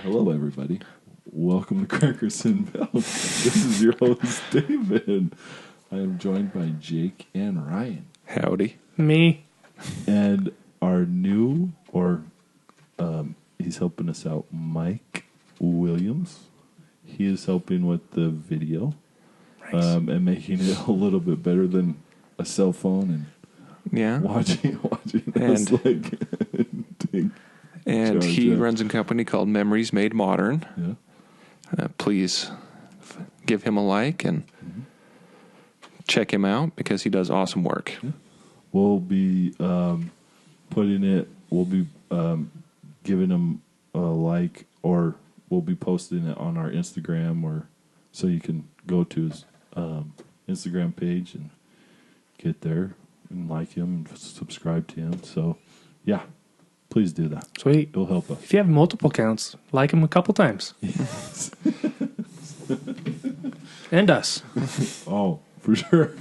Hello, everybody. Welcome to Crackers and Bells. This is your host, David. I am joined by Jake and Ryan. Howdy. Me. And our new, he's helping us out, Mike Williams. He is helping with the video. Nice. And making it a little bit better than a cell phone and watching us like take and he charge runs a company called Memories Made Modern. Yeah. Please give him a like and check him out because he does awesome work. Yeah. We'll be giving him a like, or we'll be posting it on our Instagram, or so you can go to his Instagram page and get there and like him and subscribe to him. So, yeah. Please do that. Sweet. It'll help us. If you have multiple accounts, like them a couple times. Yes. And us. Oh, for sure.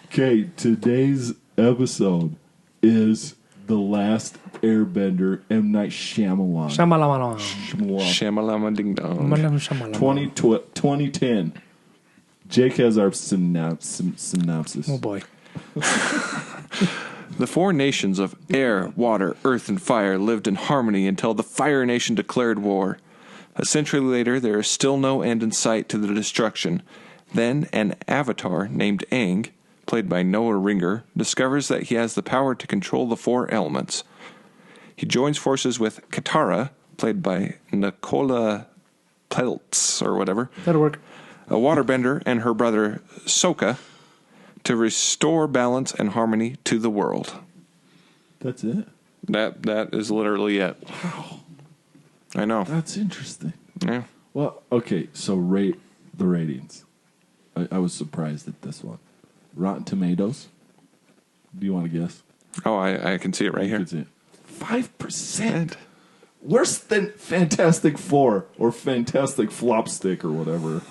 Okay, today's episode is The Last Airbender, M. Night Shyamalan. Shamalama. Shamalama ding dong. 2010. Jake has our synopsis. Oh boy. The four nations of air, water, earth, and fire lived in harmony until the Fire Nation declared war. A century later, there is still no end in sight to the destruction. Then an avatar named Aang, played by Noah Ringer, discovers that he has the power to control the four elements. He joins forces with Katara, played by Nicola Peltz, or whatever, That'll work. a waterbender, and her brother Sokka, to restore balance and harmony to the world. That's it? That is literally it. Wow. I know. That's interesting. Yeah. Well, okay, so rate the ratings. I was surprised at this one. Rotten Tomatoes. Do you want to guess? Oh, I can see it right here. 5%. Worse than Fantastic Four or Fantastic Flopstick or whatever.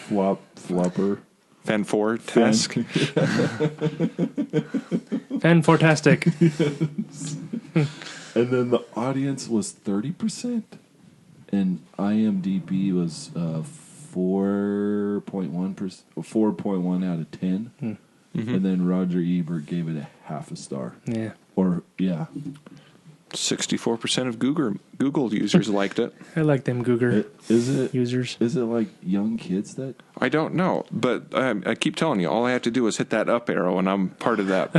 Flopper. Fan-4-tasque. Fantastic. Yes. And then the audience was 30%. And IMDb was 4.1 out of 10. Mm-hmm. And then Roger Ebert gave it a half a star. Yeah. Or, yeah. 64% of Google users liked it. I like them Google users. Is it like young kids that? I don't know, but I keep telling you, all I have to do is hit that up arrow, and I'm part of that.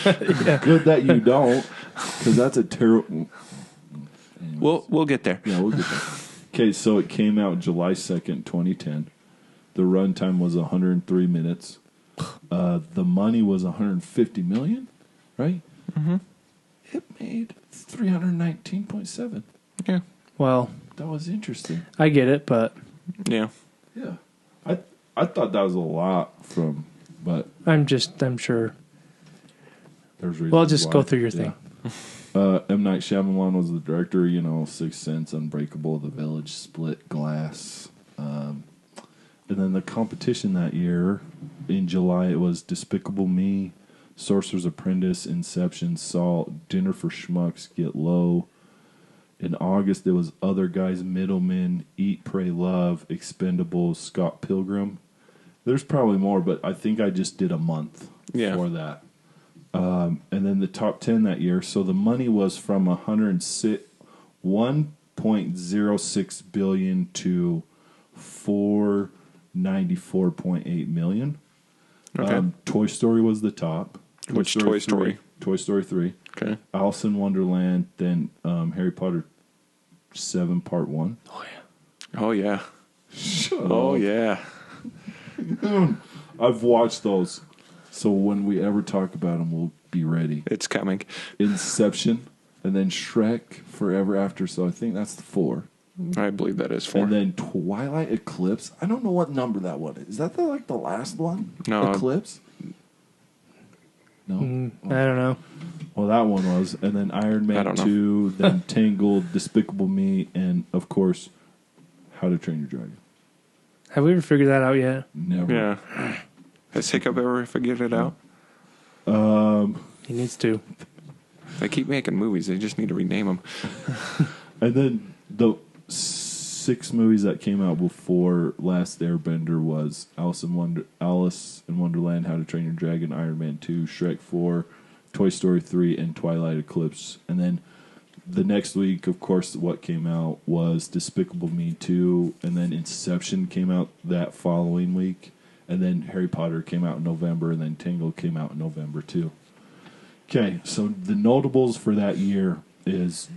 Yeah. Good that you don't, because that's a terrible. We'll get there. Yeah, we'll get there. Okay, so it came out July 2nd, 2010. The runtime was 103 minutes. The money was 150 million, right? Mm-hmm. It made 319.7. Yeah. Well, That was interesting. I get it, but Yeah. Yeah, I thought that was a lot but I'm sure. there's reasons. Well, just why. go through your thing. M. Night Shyamalan was the director. Sixth Sense, Unbreakable, The Village, Split, Glass. And then the competition that year, in July, it was Despicable Me, Sorcerer's Apprentice, Inception, Salt, Dinner for Schmucks, Get Low. In August, it was Other Guys, Middlemen, Eat, Pray, Love, Expendables, Scott Pilgrim. There's probably more, but I think I just did a month for that. And then the top 10 that year. So the money was from 1.06 billion to 494.8 million. Okay. Toy Story was the top. Which Toy Story? Toy Story 3. Okay. Alice in Wonderland, then Harry Potter 7 Part 1. Oh yeah. Oh, yeah. Shut Oh, up. yeah. I've watched those. So when we ever talk about them, we'll be ready. It's coming. Inception, and then Shrek Forever After. So I think that's the 4. I believe that is 4. And then Twilight Eclipse. I don't know what number that one is. Is that the last one? No. Eclipse? No? I don't know. Well, that one was. And then Iron I Man don't know. 2, then Tangled, Despicable Me, and, of course, How to Train Your Dragon. Have we ever figured that out yet? Never. Yeah. Has Hiccup ever figured it out? He needs to. They keep making movies. They just need to rename them. And then the 6 movies that came out before Last Airbender was Alice in Wonderland, How to Train Your Dragon, Iron Man 2, Shrek 4, Toy Story 3, and Twilight Eclipse. And then the next week, of course, what came out was Despicable Me 2, and then Inception came out that following week, and then Harry Potter came out in November, and then Tangled came out in November too. Okay, so the notables for that year is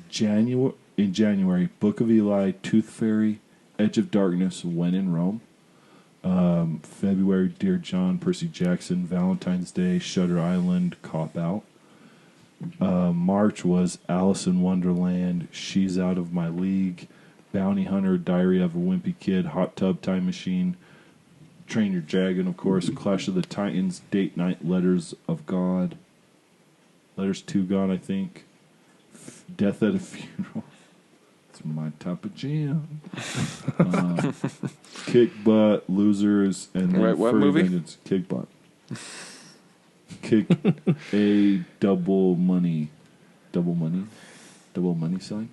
in January, Book of Eli, Tooth Fairy, Edge of Darkness, When in Rome. February, Dear John, Percy Jackson, Valentine's Day, Shutter Island, Cop Out. March was Alice in Wonderland, She's Out of My League, Bounty Hunter, Diary of a Wimpy Kid, Hot Tub Time Machine, Train Your Dragon, of course, Clash of the Titans, Date Night, Letters of God, Letters to God, I think, Death at a Funeral. It's my type of jam. Kick Butt, Losers, and then what Furry movie? Vengeance. Kick Butt. Kick a double money sign,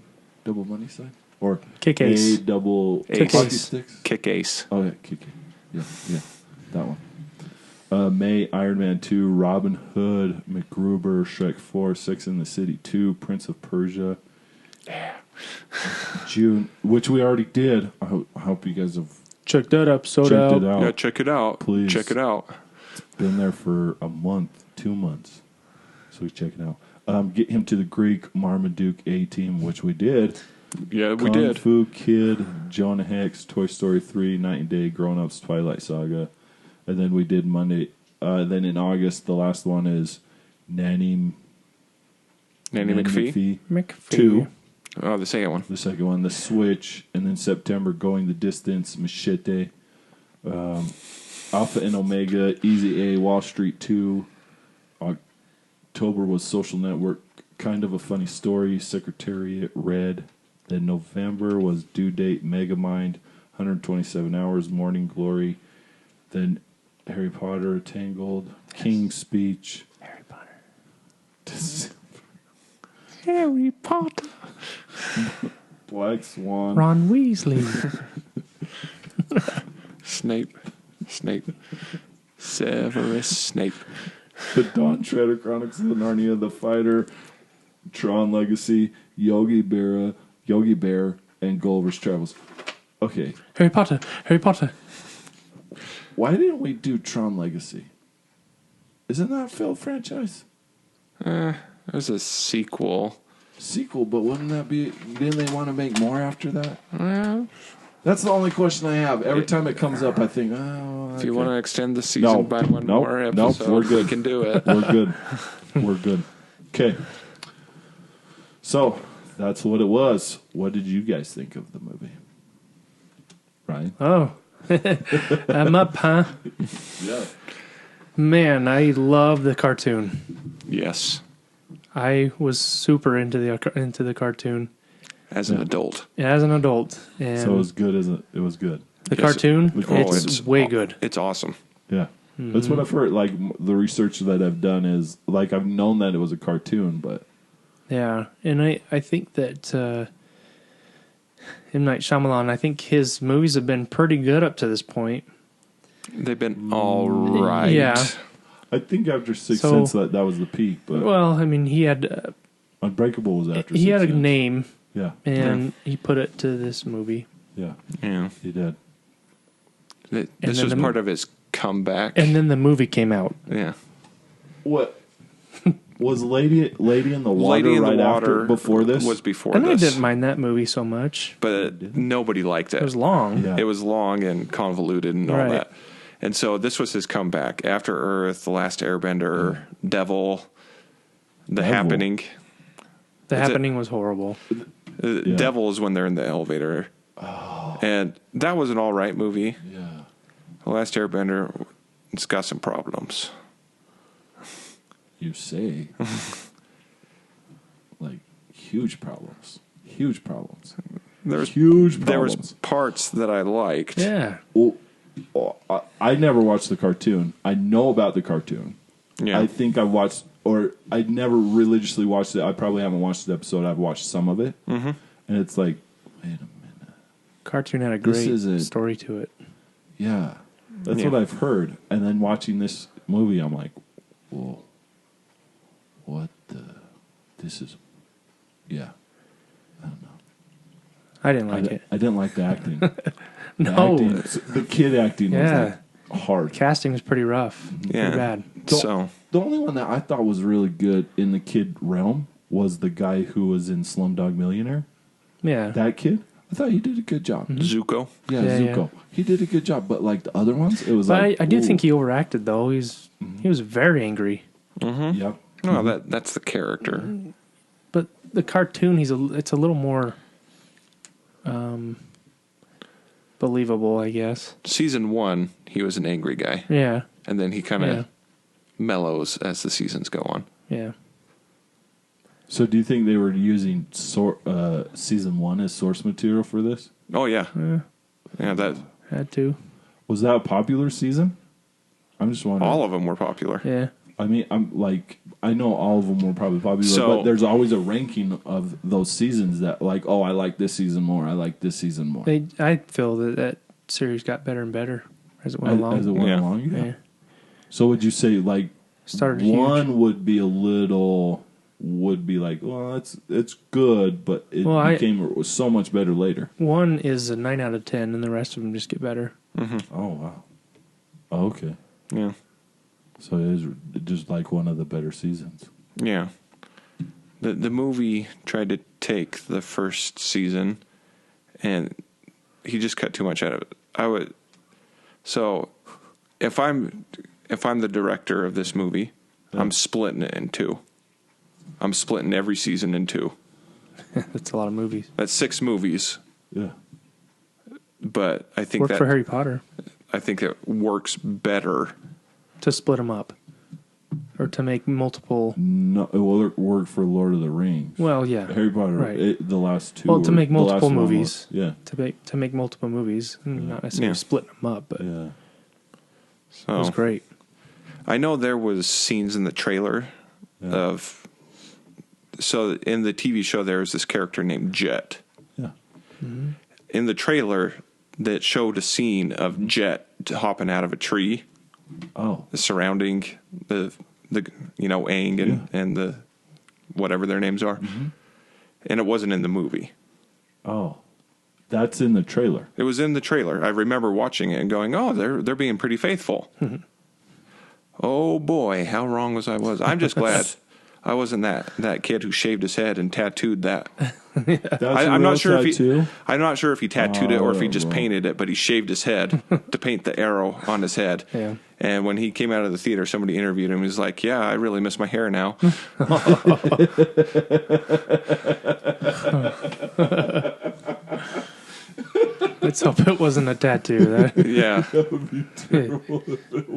or Kick Ace. a double Ace. hockey sticks. Kick Ace. Oh yeah, kick. Yeah, that one. May, Iron Man 2, Robin Hood, MacGruber, Shrek 4, Sex and the City 2, Prince of Persia. Yeah. June, which we already did. I hope you guys have Check that episode checked out. it out. Yeah, check it out. Please. Check it out. Been there for a month, 2 months. So we check it out. Get him to the Greek, Marmaduke A-Team, which we did. Yeah, we Kung did. Fu Kid, Jonah Hex, Toy Story 3, Night and Day, Grown Ups, Twilight Saga. And then we did Monday. Then in August, the last one is Nanny McPhee. 2. Oh, the second one. The second one, The Switch. And then September, Going the Distance, Machete. Alpha and Omega, Easy A, Wall Street 2. October was Social Network, Kind of a Funny Story, Secretariat, Red. Then November was Due Date, Megamind, 127 Hours, Morning Glory. Then Harry Potter, Tangled, King's Speech. Harry Potter. Harry Potter. Black Swan. Ron Weasley. Snape. Severus Snape. The Dawn Treader, Chronicles of Narnia, The Fighter, Tron Legacy, Yogi Berra, Yogi Bear, and Gulliver's Travels. Okay. Harry Potter. Why didn't we do Tron Legacy? Isn't that a failed franchise? There's a sequel. Sequel, but wouldn't that be... Didn't they want to make more after that? Well, That's the only question I have. Every time it comes up, I think, oh... if you want to extend the season by one more episode, we're good. we can do it. We're good. Okay. So, that's what it was. What did you guys think of the movie? Ryan? Oh. I'm up, huh? Yeah. Man, I love the cartoon. Yes. I was super into the cartoon As an adult. as an adult, and So it was good as it was good. the Yes, cartoon it's way good. It's awesome. Yeah. That's what I've heard. Like, the research that I've done is, like, I've known that it was a cartoon, but... Yeah, and I think that M. Night Shyamalan, I think his movies have been pretty good up to this point. They've been all right. Yeah. I think after Sixth So- Sense, that was the peak, but Well, I mean, he had Unbreakable was after he had a Sixth Sense. name, Yeah. and he put it to this movie. Yeah. Yeah. He did. This then was the- part of his comeback. And then the movie came out. Yeah. What? Was Lady in the Water Lady in right the Water after, before this? was before And I this. didn't mind that movie so much. But nobody liked it. It was long. Yeah. It was long and convoluted and all Right. that. And so this was his comeback. After Earth, The Last Airbender, Devil, The Devil. Happening. The That's Happening was horrible. Yeah. Devil is when they're in the elevator. Oh. And that was an all right movie. Yeah. The Last Airbender, it's got some problems. You say. Like, huge problems. Huge problems. There's Huge There was problems. parts that I liked. Yeah. I never watched the cartoon. I know about the cartoon. Yeah. I think I watched, or I never religiously watched it. I probably haven't watched the episode. I've watched some of it. Mm-hmm. And it's like, wait a minute. Cartoon had a This great isn't- story to it. Yeah. That's Yeah. what I've heard. And then watching this movie, I'm like, whoa. What the? This is. Yeah. I don't know. I didn't like it. I didn't like the acting. No. The kid acting was Yeah. like hard. Casting was pretty rough. Yeah. Pretty bad. So The only one that I thought was really good in the kid realm was the guy who was in Slumdog Millionaire. Yeah. That kid, I thought he did a good job. Zuko. Yeah, Yeah, Zuko. He did a good job, but like the other ones, it was But like I do ooh. think he overacted, though. He was very angry. Yep. No, that's the character. But the cartoon, it's a little more believable, I guess. Season 1, he was an angry guy, Yeah. and then he kind of Yeah. mellows as the seasons go on. Yeah. So do you think they were using season 1 as source material for this? Oh yeah, yeah. That Had to. Was that a popular season? I'm just wondering. all of them were popular. Yeah. I mean, I know all of them were probably popular, So- but there's always a ranking of those seasons that like, oh, I like this season more. I like this season more. I feel that series got better and better as it went along. As it went Yeah. along, yeah. Yeah. So would you say like Started one huge. would be like, well, it's good, but it was so much better later. One is a 9 out of 10, and the rest of them just get better. Oh wow. Oh, okay. Yeah, So it is just like one of the better seasons. yeah. The movie tried to take the first season, and he just cut too much out of it. So if I'm the director of this movie, I'm splitting it in two. I'm splitting every season in two. That's a lot of movies. That's 6 movies, Yeah. but I think Worked for Harry Potter it works better. to split them up. Or to make multiple... No, it will work for Lord of the Rings. Well, yeah. Harry Potter, Right. the last two. Well, to make the last multiple one movies. was- yeah. To make multiple movies. Not necessarily Yeah. splitting them up, but Yeah. it So was great. I know there was scenes in the trailer of. So in the TV show, there was this character named Jet. Yeah. In the trailer, that showed a scene of Jet hopping out of a tree, Oh. surrounding the Aang and the whatever their names are, and it wasn't in the movie. Oh. That's in the trailer. It was in the trailer. I remember watching it and going, "Oh, they're being pretty faithful." Oh boy, how wrong was I? I'm just glad I wasn't that kid who shaved his head and tattooed that. That's I'm not sure if tattoo? I'm not sure if he tattooed it or if he just wrong. painted it, but he shaved his head to paint the arrow on his head. Yeah. And when he came out of the theater, somebody interviewed him. He was like, "Yeah, I really miss my hair now." Let's hope it wasn't a tattoo. That, Yeah,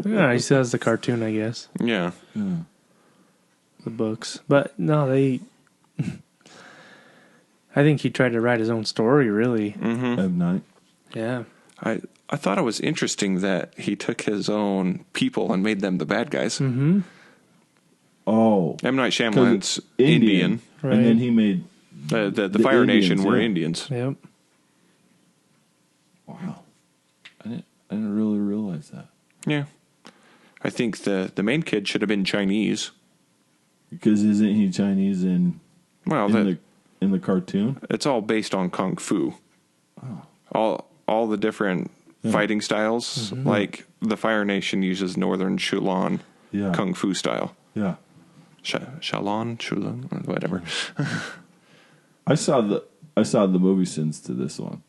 yeah, he says the cartoon, I guess. yeah. The books. But no, I think he tried to write his own story, really. M. Night. Yeah. I thought it was interesting that he took his own people and made them the bad guys. Mm-hmm. Oh. M. Night Shyamalan's Indian. Right. And then he made. The The Fire Indians, Nation were yeah. Indians. Yep. Wow. I didn't really realize that. Yeah. I think the main kid should have been Chinese. Because isn't he Chinese in Well, in the cartoon? it's all based on kung fu. All the different fighting styles, like the Fire Nation uses Northern Shulan Yeah. kung fu style. Yeah. Shulan, whatever. I saw the movie since to this one.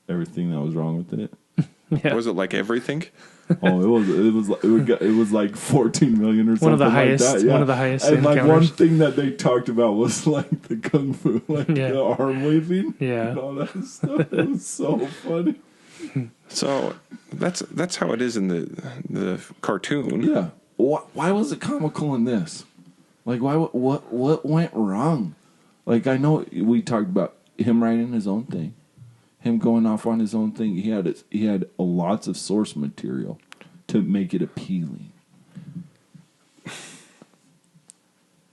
Everything that was wrong with it. Yeah. Was it like everything? Oh, it was like 14 million or something. One of the like highest- that, yeah. one of the highest And like one encounters. thing that they talked about was like the kung fu, like Yeah. the arm waving, Yeah. and all that stuff. It was so funny. So that's how it is in the cartoon. Yeah. Why was it comical in this? Like, what went wrong? Like, I know we talked about him writing his own thing, him going off on his own thing. He had lots of source material to make it appealing.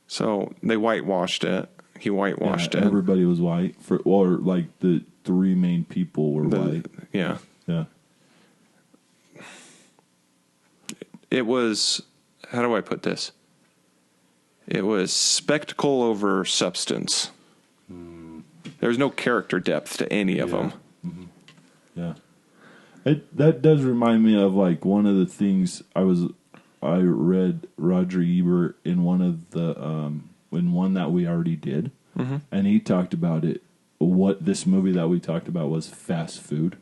So they whitewashed it. He whitewashed Yeah, it. everybody was white, or like the three main people were white. Yeah. Yeah. It was, how do I put this? It was spectacle over substance. There was no character depth to any of them. Mm-hmm. Yeah. That does remind me of like one of the things I read Roger Ebert in one of the in one that we already did, and he talked about it. What this movie that we talked about was fast food,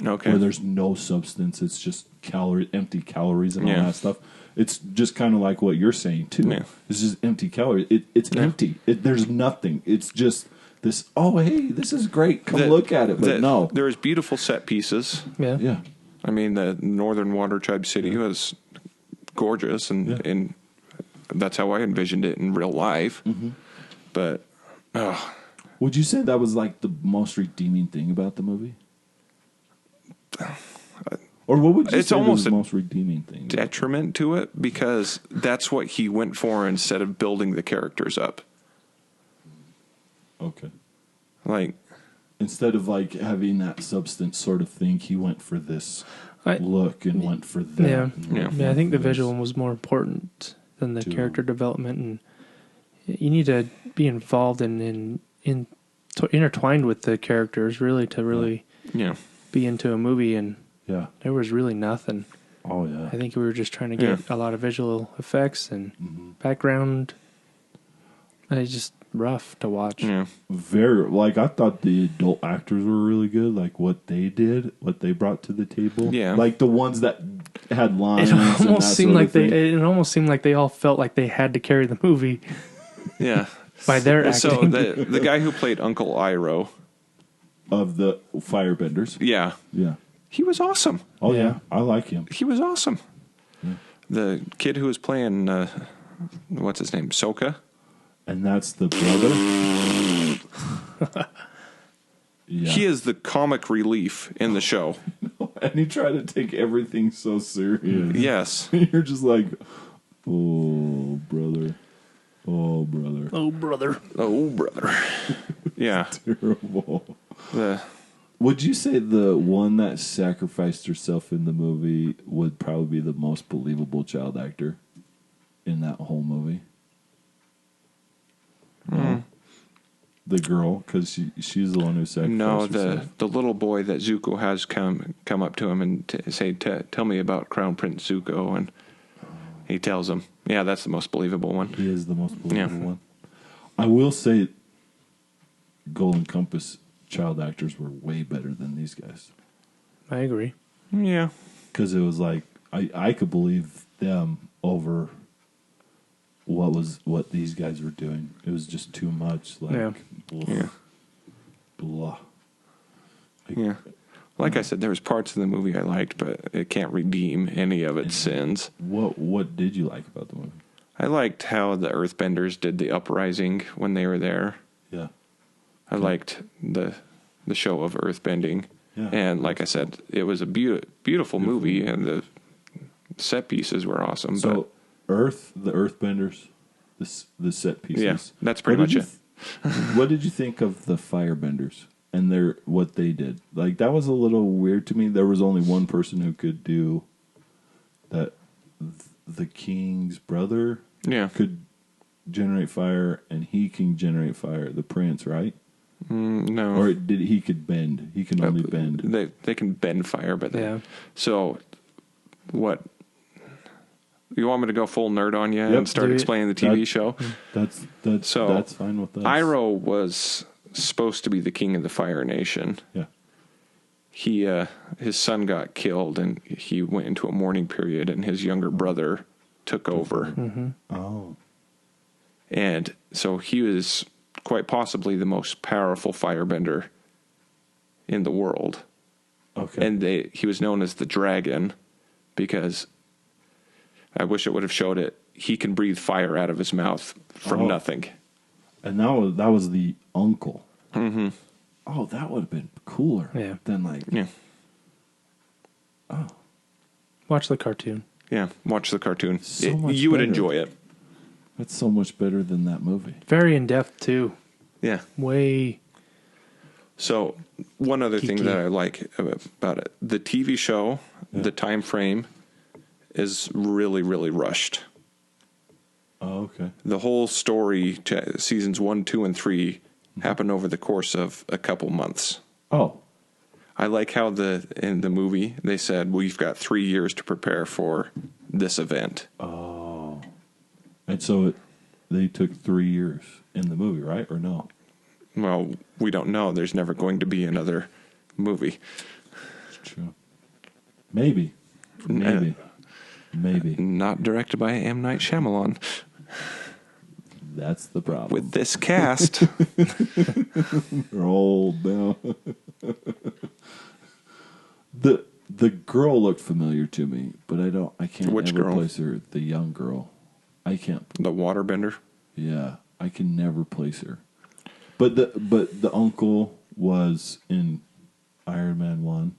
Okay. where there's no substance. It's just empty calories and all that stuff. It's just kind of like what you're saying too. Yeah. It's just empty calories. It's empty. There's nothing. It's just this. Oh, hey, this is great. Come look at it. But no, There was beautiful set pieces. Yeah. yeah. I mean, the Northern Water Tribe City was gorgeous, and that's how I envisioned it in real life. Mm-hmm. But, Would you say that was like the most redeeming thing about the movie? Or what would you It's say was almost the a most redeeming thing? detriment to it, because that's what he went for instead of building the characters up. Okay. Like, Instead of like having that substance sort of thing, he went for this I- look and went for that. Yeah. and Yeah. went Yeah, I think for the this. visual one was more important than the Too. character development, and you need to be involved and intertwined with the characters really to really yeah. be into a movie. And Yeah. there was really nothing. Oh yeah. I think we were just trying to get a lot of visual effects and background. And it's just rough to watch. Yeah. Very like I thought the adult actors were really good. Like what they did, what they brought to the table. Yeah. Like the ones that had lines. It and almost that seemed sort like of thing. it almost seemed like they all felt like they had to carry the movie Yeah. by their acting. So the guy who played Uncle Iroh, of the firebenders. yeah, Yeah. he was awesome. Oh yeah, Yeah. I like him. He was awesome. The kid who was playing, what's his name, Sokka? And that's the brother. Yeah. He is the comic relief in the show. And he tried to take everything so serious. Yes. You're just like, oh brother, oh brother, Oh, brother. Oh, brother. Yeah. terrible. The Would you say the one that sacrificed herself in the movie would probably be the most believable child actor in that whole movie? No. The girl, because she's the one who sacrificed no, herself. the little boy that Zuko has come up to him and say, tell me about Crown Prince Zuko, and he tells him, yeah, that's the most believable one. He is the most believable Yeah. one. I will say Golden Compass child actors were way better than these guys. I agree. Yeah. Because it was like, I could believe them over what these guys were doing. It was just too much. Like, Yeah. blah, Yeah. blah. Like, Yeah. Like I said, there was parts of the movie I liked, but it can't redeem any of its sins. What did you like about the movie? I liked how the Earthbenders did the uprising when they were there. Yeah. I liked the show of Earthbending. Yeah. And like I said, it was a beautiful movie, and the set pieces were awesome. So the Earthbenders, the set pieces. Yeah, that's pretty much it. What did you think of the Firebenders and what they did? Like that was a little weird to me. There was only one person who could do that. The king's brother Yeah. could generate fire, and he can generate fire. The prince, right? No. Or he could bend? He can only bend. They can bend fire, but Yeah. So what? You want me to go full nerd on you Yep. and start Do it. explaining the TV That- show? That's fine with us. Iroh was supposed to be the king of the Fire Nation. Yeah. He his son got killed, and he went into a mourning period, and his younger brother took over. Oh. And so he was quite possibly the most powerful firebender in the world. Okay. And he was known as the dragon because I wish it would have showed it. He can breathe fire out of his mouth from nothing. And that was the uncle. Mm-hmm. Oh, that would have been cooler. Yeah. Than like. Yeah. Oh. Watch the cartoon. Yeah. Watch the cartoon. So much You would better. enjoy it. That's so much better than that movie. Very in depth too. Yeah. Way. So one other thing Geeky. that I like about it, the TV show, the time frame is really, really rushed. Oh, okay. The whole story, seasons 1, 2, and 3, happened over the course of a couple months. Oh, I like how in the movie they said, we've got 3 years to prepare for this event. oh. And so they took 3 years in the movie, right? Or no? Well, we don't know. There's never going to be another movie. It's true. Maybe. Maybe. Not directed by M. Night Shyamalan. That's the problem. With this cast. They're old now. The girl looked familiar to me, but I can't Which ever girl? place her. The young girl. I can't. The waterbender. Yeah, I can never place her. But the uncle was in Iron Man 1.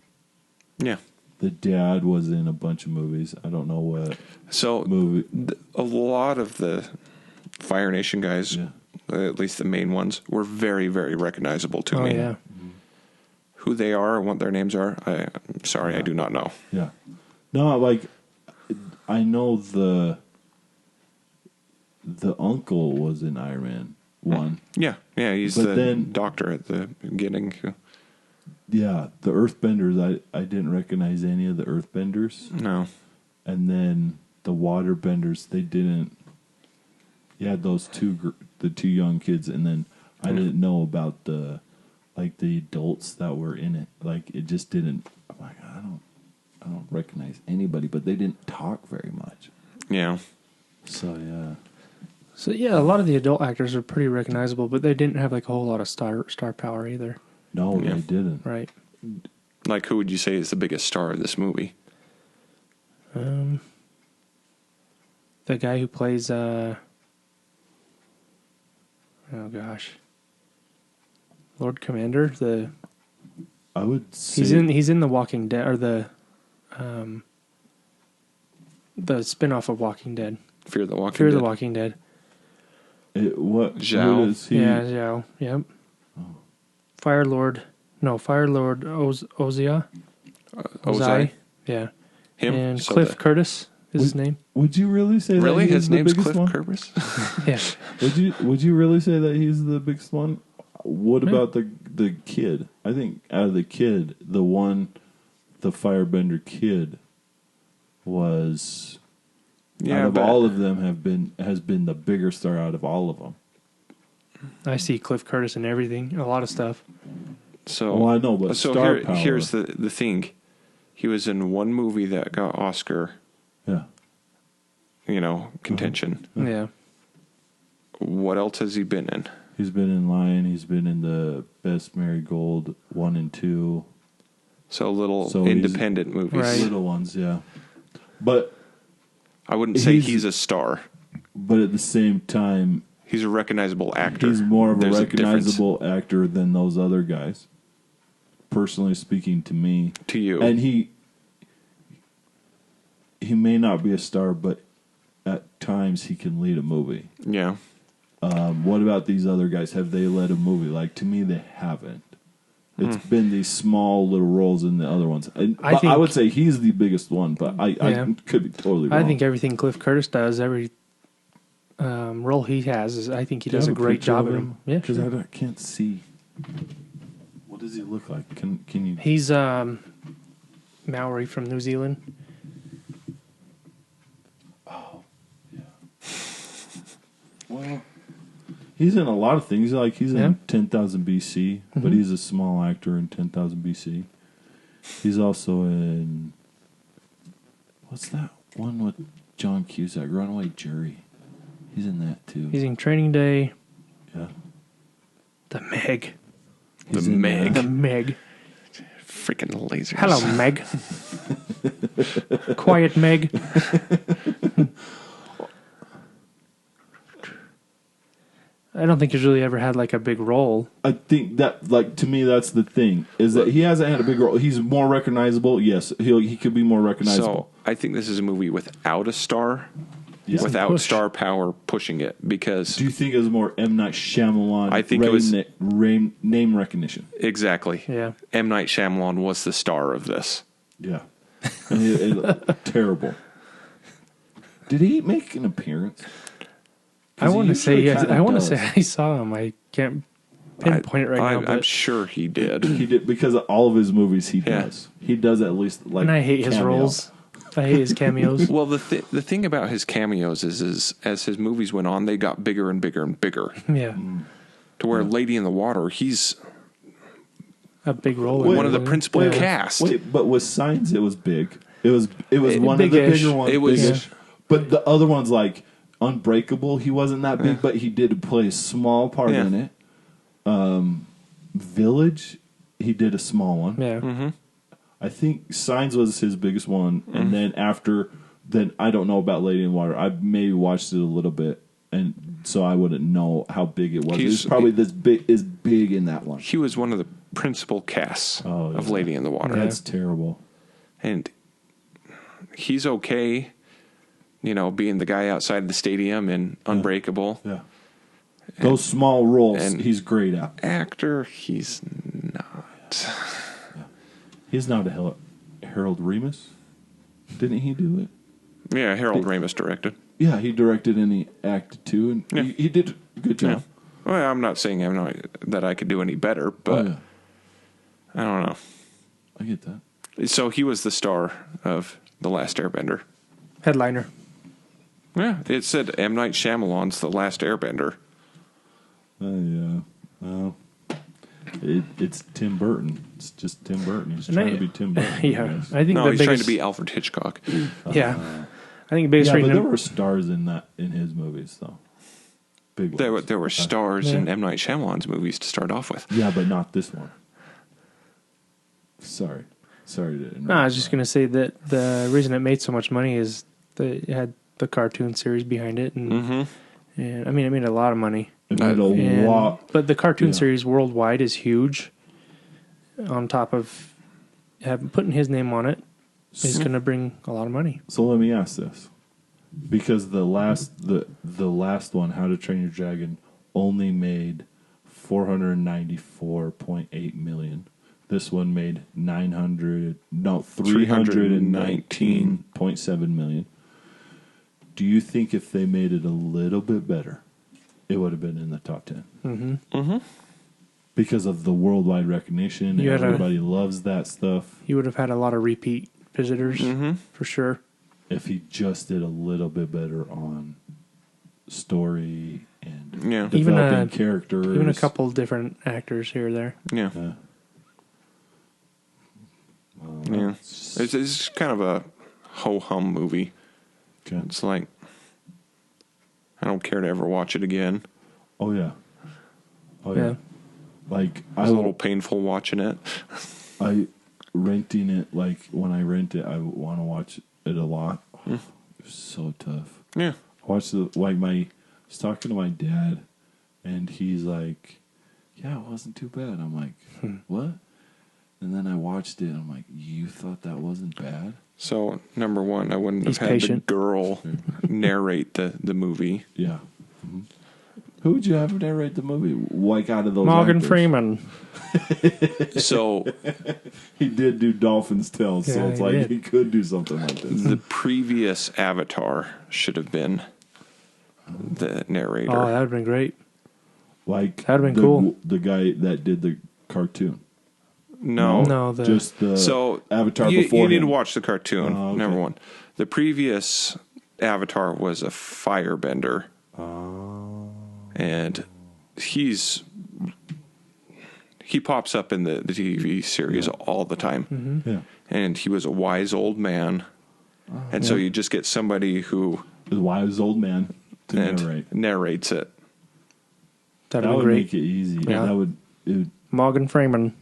Yeah. The dad was in a bunch of movies. I don't know what So movie. a lot of the Fire Nation guys, at least the main ones, were very, very recognizable to me. Oh, yeah. Who they are and what their names are, I'm sorry, I do not know. Yeah. No, like, I know the uncle was in Iron Man 1. Yeah, he's But then- doctor at the beginning. Yeah, the Earthbenders, I didn't recognize any of the Earthbenders. No. And then the Waterbenders, they didn't. You had those the two young kids, and then I didn't know about the adults that were in it. Like, it just didn't. I'm like, I don't recognize anybody, but they didn't talk very much. Yeah. So yeah. So yeah, a lot of the adult actors are pretty recognizable, but they didn't have like a whole lot of star power either. No, Yeah. they didn't. Right. Like, who would you say is the biggest star of this movie? The guy who plays oh gosh, Lord Commander. I would say He's in The Walking Dead, or the spinoff of Walking Dead. Fear the Walking Fear Dead. the Walking Dead. what Zhao? who is he? Yeah, Zhao. Yep. Fire Lord Ozai. Ozai? Yeah. Him? And So Cliff Curtis is his name. Would you really say Really? that he's His the name's biggest Cliff one? Curtis? Yeah. Would you really say that he's the biggest one? What about the kid? I think out of the kid, the Firebender kid was out of all of them has been the bigger star out of all of them. I see Cliff Curtis in everything, a lot of stuff. So, Well, I know, but star power. here's the thing. He was in one movie that got Oscar, Yeah. contention. Yeah. What else has he been in? He's been in Lion. He's been in the Best Marigold 1 and 2. So little So he's- independent movies. Right. Little ones, yeah. But I wouldn't say He's- he's a star. at the same time, He's a recognizable actor. he's more of There's a difference recognizable actor than those other guys. Personally speaking, to me, to you. and he may not be a star, but at times he can lead a movie. Yeah. What about these other guys? Have they led a movie? Like, to me, they haven't. It's been these small little roles in the other ones. And I I think- would say he's the biggest one, but I Yeah. could be totally wrong. I think everything Cliff Curtis does, every role he has, I think he Do you does a have great picture job of of him. Yeah, Because sure. I can't see. What does he look like? Can you? He's Maori from New Zealand. Well, he's in a lot of things. Like, he's Yeah. in 10,000 BC, but he's a small actor in 10,000 BC. He's also in, what's that one with John Cusack, Runaway Jury? He's in that too. He's in Training Day. Yeah. The Meg. He's The in Meg. The Meg. Freaking lasers. Hello, Meg. Quiet, Meg. I don't think he's really ever had like a big role. I think that, like, to me, that's the thing, is that he hasn't had a big role. He's more recognizable. Yes, he could be more recognizable. So I think this is a movie without a star. Yeah. without Push. star power pushing it, because Do you think it was more M. Night Shyamalan? I think it was- name recognition. exactly. Yeah. M. Night Shyamalan was the star of this. Yeah, and terrible. Did he make an appearance? 'Cause I he want to say usually yes. kinda I want to does. say I saw him. I can't pinpoint it right now. I'm But, sure he did. He did, because of all of his movies. He Yeah. does. He does at least like. and I hate his cameo. roles. I hate his cameos. Well, the thing about his cameos is as his movies went on, they got bigger and bigger and bigger. Yeah. To where Lady in the Water, he's A big role. Wait, in one of the it. principal Yeah. cast. Wait, but with Signs, it was big. It was one of the big-ish. bigger ones. It was- big-ish. But the other ones, like Unbreakable, he wasn't that big, but he did play a small part Yeah. in it. Village, he did a small one. Yeah. I think Signs was his biggest one, and then then I don't know about Lady in the Water. I maybe watched it a little bit, and so I wouldn't know how big it was. He's- It's probably this big is big in that one. He was one of the principal casts Oh, of yeah. Lady in the Water. That's terrible. And he's okay, being the guy outside the stadium in Unbreakable. Yeah, those small roles, and- he's great at. Actor, he's not. He's not Harold Ramis. Didn't he do it? Yeah, Harold Ramis directed. Yeah, he directed and he acted too, and Yeah. he did a good Yeah. job. Well, I'm not saying that I could do any better, but Oh, yeah. I don't know. I get that. So he was the star of The Last Airbender. Headliner. Yeah, it said M. Night Shyamalan's The Last Airbender. Yeah. Well, it's Tim Burton. It's just Tim Burton. He's And trying I- to be Tim Burton. Yeah. I think No, the he's biggest, trying to be Alfred Hitchcock. Yeah. I think the biggest Yeah, but reason. there were stars in his movies though. Big ones. There were stars Yeah. in M. Night Shyamalan's movies to start off with. Yeah, but not this one. Sorry to interrupt. No, I was just going to say that the reason it made so much money is that it had the cartoon series behind it. And I mean, it made a lot of money. It made a And- lot. But the cartoon Yeah. series worldwide is huge. On top of putting his name on it is going to bring a lot of money. So let me ask this, because the last one, How to Train Your Dragon, only made $494.8 million. This one made $319.7 million. Do you think if they made it a little bit better, it would have been in the top 10? Mm-hmm. Because of the worldwide recognition, You and had a- everybody loves that stuff. You would have had a lot of repeat visitors for sure. If he just did a little bit better on story and Yeah. Even developing a- characters, Even a couple different actors here or there. Yeah. Yeah. Yeah. It's kind of a ho-hum movie. Okay. It's like, I don't care to ever watch it again. Oh yeah. Oh Yeah. yeah. Like It's a little painful watching it. I renting it. Like when I rent it, I want to watch it a lot. It's so tough. Yeah. I watched I was talking to my dad, and he's like, "Yeah, it wasn't too bad." I'm like, "What?" And then I watched it. And I'm like, "You thought that wasn't bad?" So, number one, I wouldn't He's have had patient. the girl narrate the movie. Yeah. Mm-hmm. Who would you have narrate the movie? Like out of those Morgan actors? Freeman. So, He did do Dolphin's Tale, so Yeah, it's he like did. he could do something like this. the previous Avatar should have been the narrator. Oh, that would have been great. Like That'd been the, cool. The guy that did the cartoon. no. No, Just the So, Avatar you before need to him. watch the cartoon, Oh, okay. number one. The previous Avatar was a firebender. Oh. And he pops up in the TV series all the time. Yeah. And he was a wise old man. And so you just get somebody who The wise old man to narrate. narrates it. That'd That be would great. make it easy. Yeah. That would, it would, Morgan Freeman.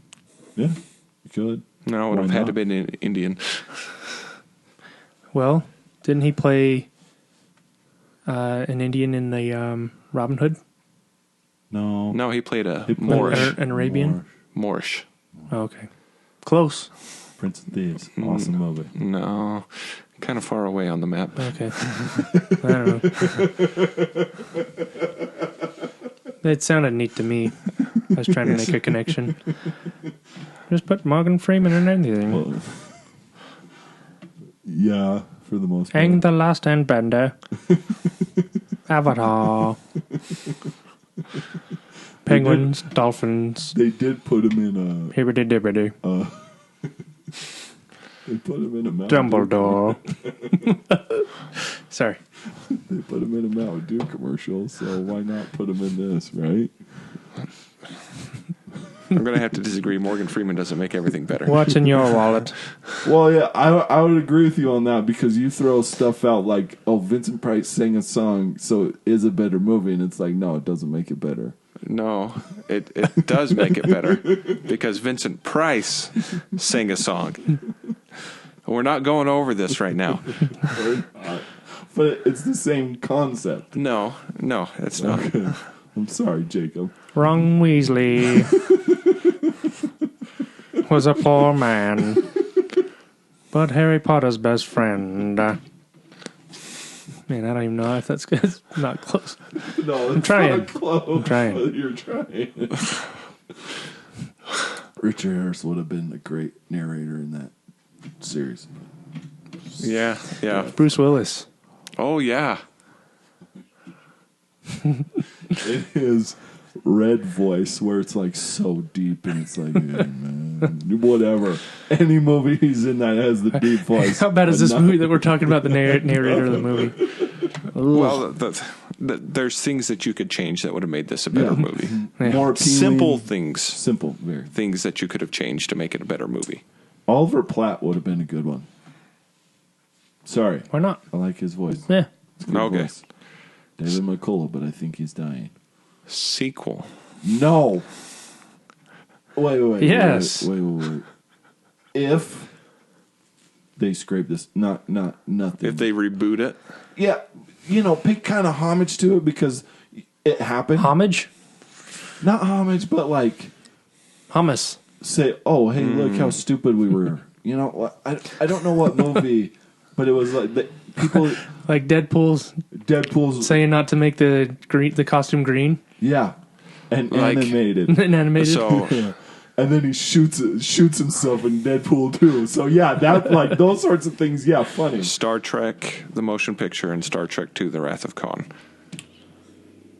yeah, you could. No, it would Why have had not? to be in Indian. Well, didn't he play an Indian in the Robin Hood? No. No, he played a He played Moorish. An Arabian? Moorish. Oh, okay. Close. Prince of Thieves. Awesome movie. No, Kind of far away on the map. Okay. I don't know. It sounded neat to me. I was trying to make a connection. Just put Morgan Freeman in anything. Well, yeah, for the most part. Hang the last Airbender. Avatar. Penguins, dolphins. They did put him in a... Hibbity dibbity. They put him in a Mountain Dumbledore. Sorry. They put him in a Mountain Dew commercial, so why not put him in this, right? I'm going to have to disagree. Morgan Freeman doesn't make everything better. What's in your wallet? Well, yeah, I would agree with you on that because you throw stuff out like, oh, Vincent Price sang a song, so it is a better movie, and it's like, no, it doesn't make it better. No, it does make it better because Vincent Price sang a song. We're not going over this right now. But it's the same concept. No, it's not. Okay. I'm sorry, Jacob. Ron Weasley was a poor man, but Harry Potter's best friend. Man, I don't even know if that's good. It's not close. No, I'm trying. Not close. I'm trying. But you're trying. Richard Harris would have been a great narrator in that series. Yeah. Bruce Willis. Oh, yeah. In his red voice, where it's like so deep, and it's like, yeah, man, whatever. Any movie he's in that has the deep voice. How bad is this movie that we're talking about? The narrator of the movie. Well, there's things that you could change that would have made this a better movie. Yeah. More appealing. Simple things. Simple, very. Things that you could have changed to make it a better movie. Oliver Platt would have been a good one. Sorry. Why not? I like his voice. Yeah. It's a good Okay. voice. David McCullough, but I think he's dying. Sequel. No. Wait. Yes. Wait. If they scrape this, not nothing. If they reboot it. Yeah, pay kind of homage to it because it happened. Homage? Not homage, but like Hummus. say, oh, hey, look how stupid we were. I don't know what movie, but it was like people Like Deadpool's saying not to make the costume green. Yeah, and Like- animated. And animated. So, Yeah. And then he shoots himself in Deadpool too. So yeah, that like those sorts of things. Yeah, funny. Star Trek, the motion picture, and Star Trek II, The Wrath of Khan.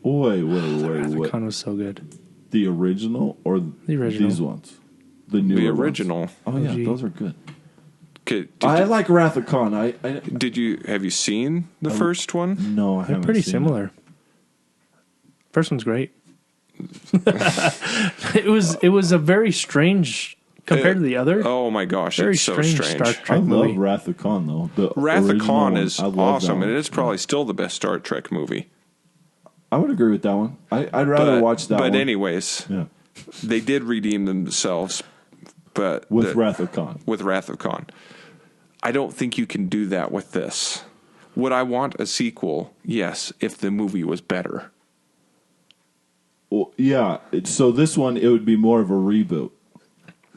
Wait. Con was so good. The original or The original. These ones? The new The original. Oh yeah, OG. those are good. Okay, I like Wrath of Khan. have you seen the first one? No, I They're haven't pretty seen similar. First one's great. It was a very strange compared to the other. Oh my gosh, Very it's so strange strange. Star I Trek love movie. Wrath of Khan though. The Wrath of original Khan one, is I love awesome, that and one. it's probably still the best Star Trek movie. I would agree with that one. I'd rather watch that one. But anyways, Yeah. they did redeem themselves, but With Wrath of Khan. with Wrath of Khan. I don't think you can do that with this. Would I want a sequel? Yes, if the movie was better. Well, yeah. So this one, it would be more of a reboot.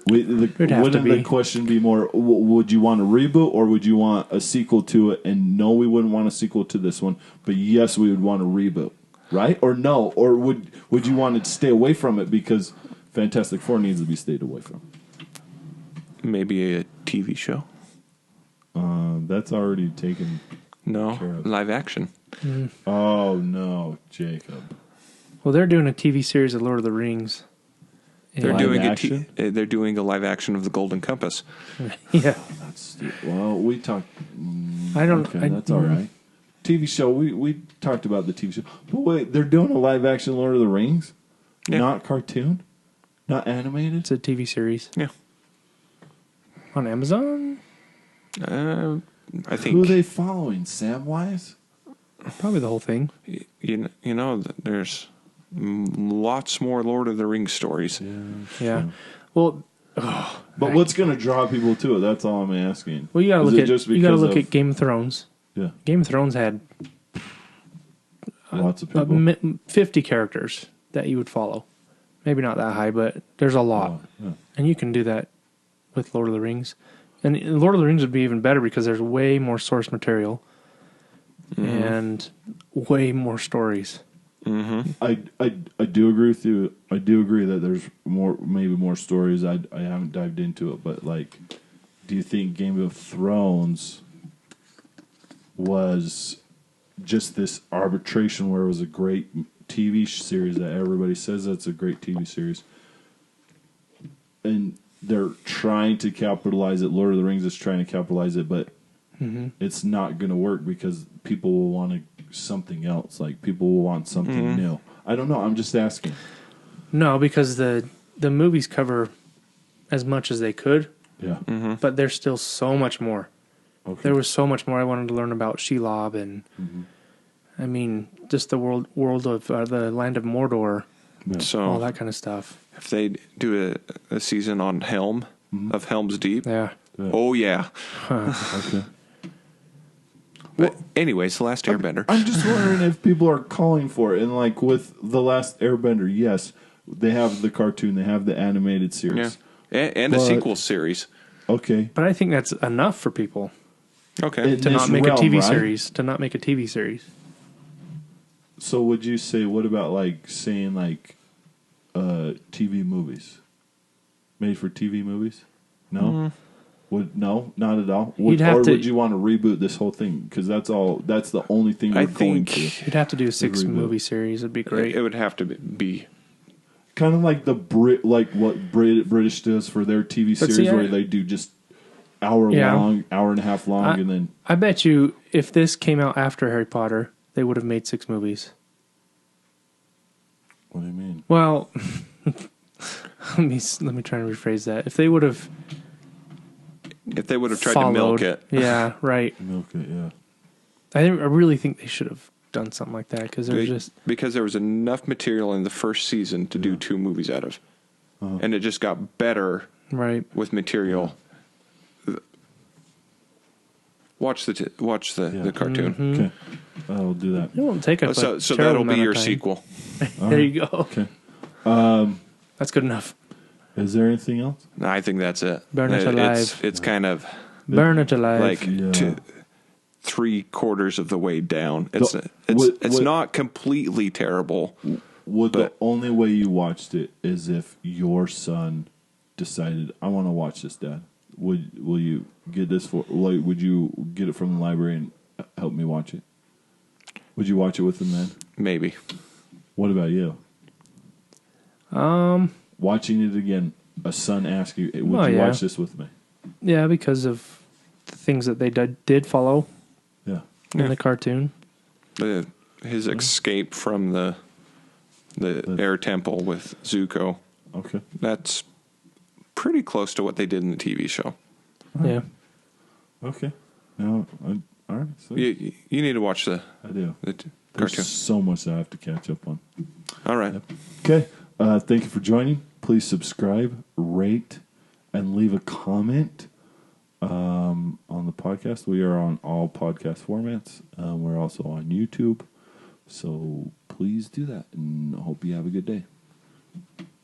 It'd have to Wouldn't be. the question be more, would you want a reboot or would you want a sequel to it? And no, we wouldn't want a sequel to this one. But yes, we would want a reboot. Right? Or no? Or would you want to stay away from it because Fantastic Four needs to be stayed away from? Maybe a TV show? That's already taken. No, Sure. live action. Oh, no, Jacob. Well, they're doing a TV series of Lord of the Rings. They're Live doing action? they're doing a live action of the Golden Compass. Yeah. Well, we talked. I don't. Okay, that's all right. TV show. We talked about the TV show. But wait, they're doing a live action Lord of the Rings? Yeah. Not cartoon? Not animated? It's a TV series Yeah, on Amazon. I think Who are they following? Samwise? Probably the whole thing. you know there's lots more Lord of the Rings stories. Yeah. Well, But what's going to draw people to it? That's all I'm asking. you gotta Is look it at just you gotta because look of- at Game of Thrones. Yeah, Game of Thrones had lots of people. 50 characters that you would follow. Maybe not that high, but there's a lot. Yeah. And you can do that with Lord of the Rings. And Lord of the Rings would be even better because there's way more source material and way more stories. I do agree with you. I do agree that there's maybe more stories. I haven't dived into it, but like, do you think Game of Thrones was just this arbitration where it was a great TV series that everybody says that's a great TV series, and they're trying to capitalize it? Lord of the Rings is trying to capitalize it, but it's not going to work because people will want something else. Like, people will want something new. I don't know. I'm just asking. No, because the movies cover as much as they could. Yeah. But there's still so much more. Okay. There was so much more I wanted to learn about Shelob and, I mean, just the world of the land of Mordor, Yeah. So all that kind of stuff. if they do a season on Helm of Helm's Deep, Yeah. oh yeah. Okay. But anyways, the Last Airbender. I'm just wondering if people are calling for it. And like with the Last Airbender, yes, they have the cartoon, they have the animated Yeah, series. and a sequel series. Okay. But I think that's enough for people Okay. In to not this make realm, a TV right? series. To not make a TV series. So would you say, what about like saying like TV movies? Made for TV movies? No? No, not at all. You'd have to- would you want to reboot this whole thing? Because that's the only thing we're I going think to. You'd have to do a 6 Reboot. movie series. It'd be great. It would have to be. Kind of like like what British does for their TV But series, see, where they do just hour and a half long, and then I bet you if this came out after Harry Potter, they would have made 6 movies. what do you mean? Well, let me try and rephrase that. If they would have tried to milk it. Yeah, right. Milk it, yeah. I really think they should have done something like that because there's just Because there was enough material in the first season to do 2 movies out of. And it just got better right. with material. Watch the cartoon. Okay, I'll do that. It won't take a So terrible that'll be amount of your time. sequel. There you go. Okay. That's good enough. Is there anything else? No, I think that's it. Burn it alive. It's kind of Burn it alive. like Yeah. 3/4 of the way down. It's what- not completely terrible. Would the But- only way you watched it is if your son decided, I want to watch this, Dad? Will you get this for? Like, would you get it from the library and help me watch it? Would you watch it with him then? Maybe. What about you? Watching it again, a son asks you, would Oh, you yeah. watch this with me? Yeah, because of the things that they did follow Yeah. in the cartoon. His escape from the air temple with Zuko. Okay. That's pretty close to what they did in the TV show. Yeah. Okay. Now, all right. So You need to watch the I do. There's cartoon. so much that I have to catch up on. All right. Okay. Thank you for joining. Please subscribe, rate, and leave a comment on the podcast. We are on all podcast formats. We're also on YouTube. So please do that, and I hope you have a good day.